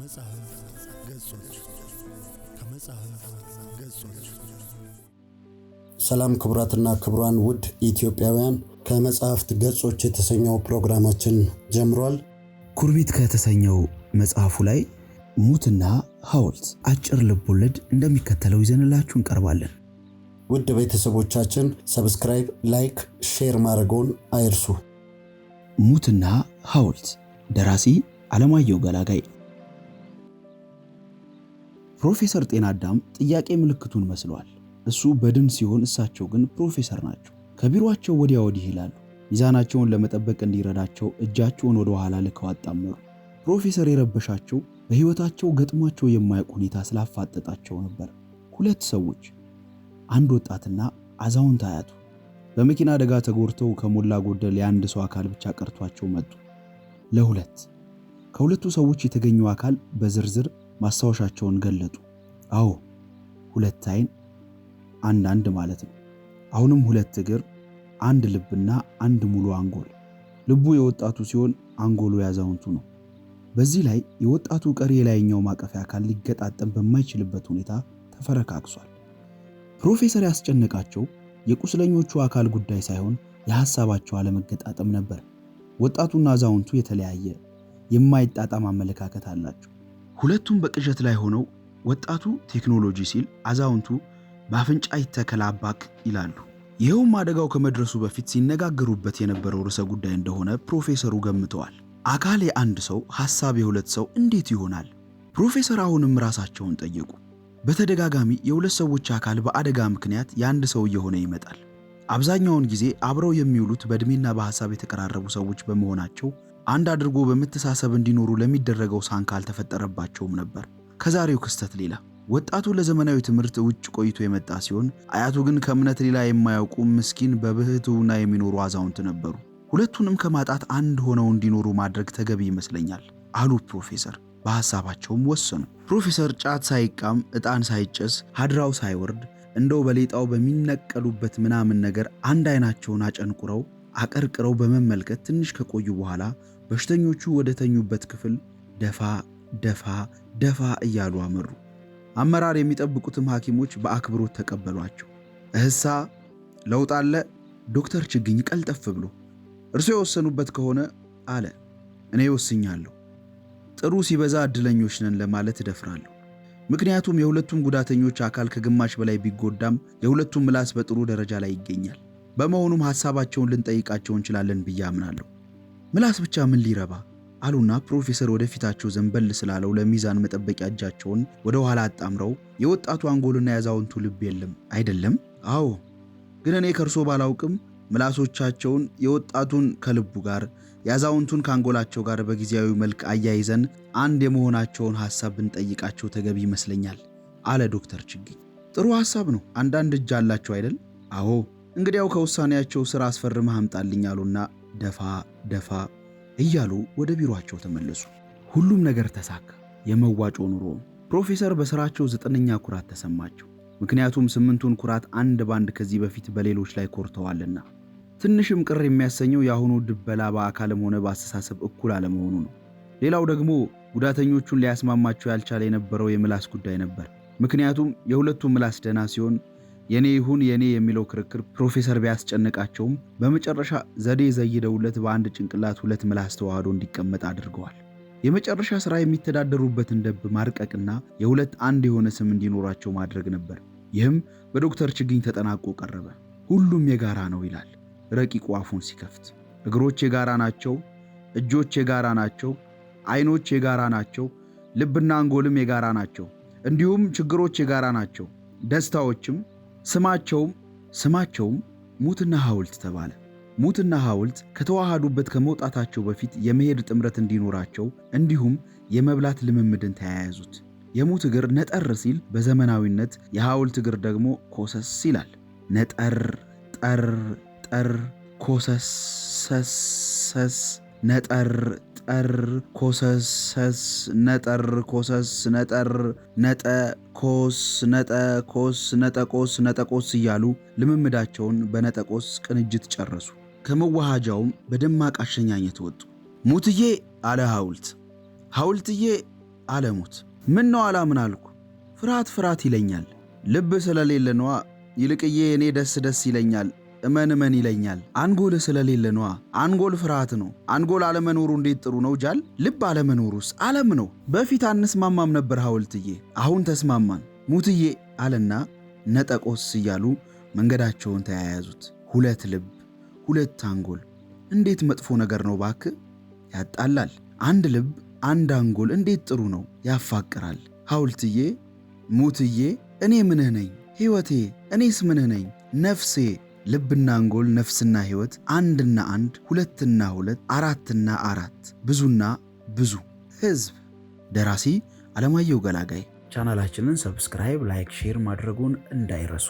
ከመጽሐፍ ገጾች ሰላም ክቡራትና ክቡራን ውድ ኢትዮጵያውያን ከመጽሐፍት ገጾች የተሰኘው ፕሮግራማችን ጀምሯል። ኩርቢት ከተሰኘው መጽሐፉ ላይ ሙትና ሐውልት አጭር ልቦለድ እንደሚከተለው ይዘንላችሁ እንቀርባለን። ውድ ቤተሰቦቻችን ሰብስክራይብ፣ ላይክ፣ ሼር ማድረግዎን አይርሱ። ሙትና ሐውልት ደራሲ አለማየሁ ገላጋይ። ፕሮፌሰር ጤና አዳም ጥያቄ ምልክቱን መስሏል። እሱ በድን ሲሆን እሳቸው ግን ፕሮፌሰር ናቸው። ከቢሮአቸው ወዲያ ወዲህ ይላሉ። ሚዛናቸውን ለመጠበቅ እንዲረዳቸው እጃቸውን ወደ ኋላ ልከው አጣመሩ። ፕሮፌሰር የረበሻቸው በሕይወታቸው ገጥሟቸው የማያውቅ ሁኔታ ስላፋጠጣቸው ነበር። ሁለት ሰዎች፣ አንድ ወጣትና አዛውንት አያቱ በመኪና አደጋ ተጎድተው ከሞላ ጎደል የአንድ ሰው አካል ብቻ ቀርቷቸው መጡ። ከሁለቱ ሰዎች የተገኘው አካል በዝርዝር ማስታወሻቸውን ገለጡ። አዎ፣ ሁለት አይን፣ አንድ ማለት ነው። አሁንም ሁለት እግር፣ አንድ ልብና አንድ ሙሉ አንጎል። ልቡ የወጣቱ ሲሆን አንጎሉ ያዛውንቱ ነው። በዚህ ላይ የወጣቱ ቀሪ የላይኛው ማቀፊያ አካል ሊገጣጠም በማይችልበት ሁኔታ ተፈረካክሷል። ፕሮፌሰር ያስጨነቃቸው የቁስለኞቹ አካል ጉዳይ ሳይሆን የሐሳባቸው አለመገጣጠም ነበር። ወጣቱና አዛውንቱ የተለያየ የማይጣጣም አመለካከት አላቸው። ሁለቱም በቅዠት ላይ ሆነው ወጣቱ ቴክኖሎጂ ሲል፣ አዛውንቱ በአፍንጫ ይተከላባክ ይላሉ። ይኸውም አደጋው ከመድረሱ በፊት ሲነጋገሩበት የነበረው ርዕሰ ጉዳይ እንደሆነ ፕሮፌሰሩ ገምተዋል። አካል የአንድ ሰው፣ ሐሳብ የሁለት ሰው እንዴት ይሆናል? ፕሮፌሰር አሁንም ራሳቸውን ጠየቁ። በተደጋጋሚ የሁለት ሰዎች አካል በአደጋ ምክንያት የአንድ ሰው እየሆነ ይመጣል። አብዛኛውን ጊዜ አብረው የሚውሉት በእድሜና በሐሳብ የተቀራረቡ ሰዎች በመሆናቸው አንድ አድርጎ በመተሳሰብ እንዲኖሩ ለሚደረገው ሳንካ አልተፈጠረባቸውም ነበር። ከዛሬው ክስተት ሌላ ወጣቱ ለዘመናዊ ትምህርት ውጭ ቆይቶ የመጣ ሲሆን፣ አያቱ ግን ከእምነት ሌላ የማያውቁ ምስኪን በብህትውና የሚኖሩ አዛውንት ነበሩ። ሁለቱንም ከማጣት አንድ ሆነው እንዲኖሩ ማድረግ ተገቢ ይመስለኛል አሉ ፕሮፌሰር። በሐሳባቸውም ወሰኑ። ፕሮፌሰር ጫት ሳይቃም፣ ዕጣን ሳይጨስ፣ ሀድራው ሳይወርድ እንደው በሌጣው በሚነቀሉበት ምናምን ነገር አንድ አይናቸውን አጨንቁረው አቀርቅረው በመመልከት ትንሽ ከቆዩ በኋላ በሽተኞቹ ወደ ተኙበት ክፍል ደፋ ደፋ ደፋ እያሉ አመሩ። አመራር የሚጠብቁትም ሐኪሞች በአክብሮት ተቀበሏቸው። እህሳ ለውጥ አለ? ዶክተር ችግኝ ቀልጠፍ ብሎ እርሶ የወሰኑበት ከሆነ አለ። እኔ ወስኛለሁ። ጥሩ ሲበዛ እድለኞች ነን ለማለት እደፍራለሁ። ምክንያቱም የሁለቱም ጉዳተኞች አካል ከግማሽ በላይ ቢጎዳም የሁለቱም ምላስ በጥሩ ደረጃ ላይ ይገኛል። በመሆኑም ሐሳባቸውን ልንጠይቃቸው እንችላለን ብዬ አምናለሁ። ምላስ ብቻ ምን ሊረባ አሉና ፕሮፌሰር ወደፊታቸው ዘንበል ስላለው ለሚዛን መጠበቂያ እጃቸውን ወደ ኋላ አጣምረው የወጣቱ አንጎልና ያዛውንቱ ልብ የለም አይደለም? አዎ፣ ግን እኔ ከእርሶ ባላውቅም ምላሶቻቸውን የወጣቱን ከልቡ ጋር ያዛውንቱን ከአንጎላቸው ጋር በጊዜያዊ መልክ አያይዘን አንድ የመሆናቸውን ሐሳብ ብንጠይቃቸው ተገቢ ይመስለኛል አለ ዶክተር ችግኝ። ጥሩ ሐሳብ ነው። አንዳንድ እጅ አላቸው አይደል? አዎ፣ እንግዲያው ከውሳኔያቸው ስራ አስፈርመህ አምጣልኝ አሉና ደፋ ደፋ እያሉ ወደ ቢሮአቸው ተመለሱ። ሁሉም ነገር ተሳካ። የመዋጮ ኑሮ። ፕሮፌሰር በስራቸው 9ኛ ኩራት ተሰማቸው። ምክንያቱም 8ቱን ኩራት አንድ ባንድ ከዚህ በፊት በሌሎች ላይ ኮርተዋልና። ትንሽም ቅር የሚያሰኘው የአሁኑ ድበላ በአካልም ሆነ በአስተሳሰብ እኩል አለመሆኑ ነው። ሌላው ደግሞ ጉዳተኞቹን ሊያስማማቸው ያልቻለ የነበረው የምላስ ጉዳይ ነበር። ምክንያቱም የሁለቱም ምላስ ደና ሲሆን የኔ ይሁን የኔ የሚለው ክርክር ፕሮፌሰር ቢያስጨንቃቸውም በመጨረሻ ዘዴ ዘይደውለት በአንድ ጭንቅላት ሁለት ምላስ ተዋህዶ እንዲቀመጥ አድርገዋል። የመጨረሻ ሥራ የሚተዳደሩበትን ደብ ማርቀቅና የሁለት አንድ የሆነ ስም እንዲኖራቸው ማድረግ ነበር። ይህም በዶክተር ችግኝ ተጠናቆ ቀረበ። ሁሉም የጋራ ነው ይላል ረቂቁ አፉን ሲከፍት። እግሮች የጋራ ናቸው፣ እጆች የጋራ ናቸው፣ አይኖች የጋራ ናቸው፣ ልብና አንጎልም የጋራ ናቸው። እንዲሁም ችግሮች የጋራ ናቸው፣ ደስታዎችም። ስማቸውም ሙትና ሐውልት ተባለ። ሙትና ሐውልት ከተዋሃዱበት ከመውጣታቸው በፊት የመሄድ ጥምረት እንዲኖራቸው እንዲሁም የመብላት ልምምድን ተያያዙት። የሙት እግር ነጠር ሲል በዘመናዊነት የሐውልት እግር ደግሞ ኮሰስ ይላል። ነጠር ጠር ጠር ኮሰስ ሰስ ነጠር ጠር ኮሰስ ሰስ ነጠር ኮሰስ ነጠር ነጠ ኮስ ነጠ ኮስ ነጠቆስ ነጠቆስ እያሉ ልምምዳቸውን በነጠቆስ ቅንጅት ጨረሱ። ከመዋሃጃውም በደማቅ አሸኛኘት ወጡ። ሙትዬ አለ ሐውልት፣ ሐውልትዬ አለሙት። ምን ነው አላምን አልኩ። ፍርሃት ፍርሃት ይለኛል። ልብ ስለሌለ ነዋ። ይልቅዬ እኔ ደስ ደስ ይለኛል። እመን እመን ይለኛል። አንጎል ስለሌለ ነዋ። አንጎል ፍርሃት ነው። አንጎል አለመኖሩ እንዴት ጥሩ ነው ጃል። ልብ አለመኖሩስ ዓለም ነው። በፊት አንስማማም ነበር ሐውልትዬ፣ አሁን ተስማማን ሙትዬ አለና ነጠቆስ እያሉ መንገዳቸውን ተያያዙት። ሁለት ልብ ሁለት አንጎል እንዴት መጥፎ ነገር ነው ባክ፣ ያጣላል። አንድ ልብ አንድ አንጎል እንዴት ጥሩ ነው፣ ያፋቅራል። ሐውልትዬ ሙትዬ እኔ ምንህ ነኝ? ሕይወቴ እኔስ ምንህ ነኝ? ነፍሴ ልብና አንጎል ነፍስና ሕይወት አንድና አንድ ሁለትና ሁለት አራትና አራት ብዙና ብዙ ሕዝብ። ደራሲ አለማየሁ ገላጋይ። ቻናላችንን ሰብስክራይብ፣ ላይክ፣ ሼር ማድረጉን እንዳይረሱ።